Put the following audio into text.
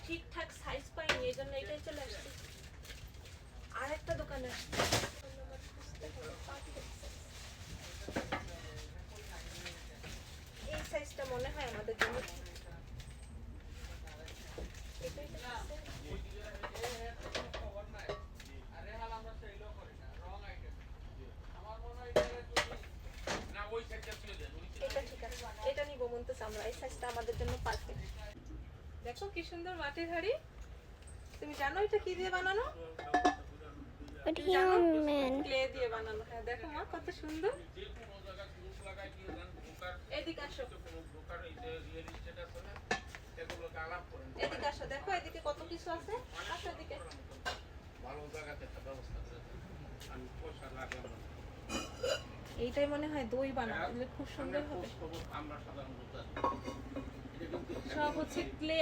ঠিকঠাক সাইজ পাইনি, এই জন্য এটাই চলে আসছি। আর একটা দোকানে আসছি, এই সাইজটা মনে হয় আমাদের জন্য ঠিক। এটাই তো আছে। এটা ঠিক আছে, এটা নিব মনতেছে আমরা, এই সাইজটা আমাদের জন্য পারফেক্ট। দেখো কি সুন্দর মাটির হাড়ি। তুমি জানো এটা কি দিয়ে বানানো? ক্লে দিয়ে বানানো। হ্যাঁ দেখো মা কত সুন্দর। এদিকে আসো, এদিকে আসো, দেখো এদিকে কত কিছু আছে। আসো এদিকে। এইটাই মনে হয় দই বানানো, খুব সুন্দর হবে। সব হচ্ছে ক্লে।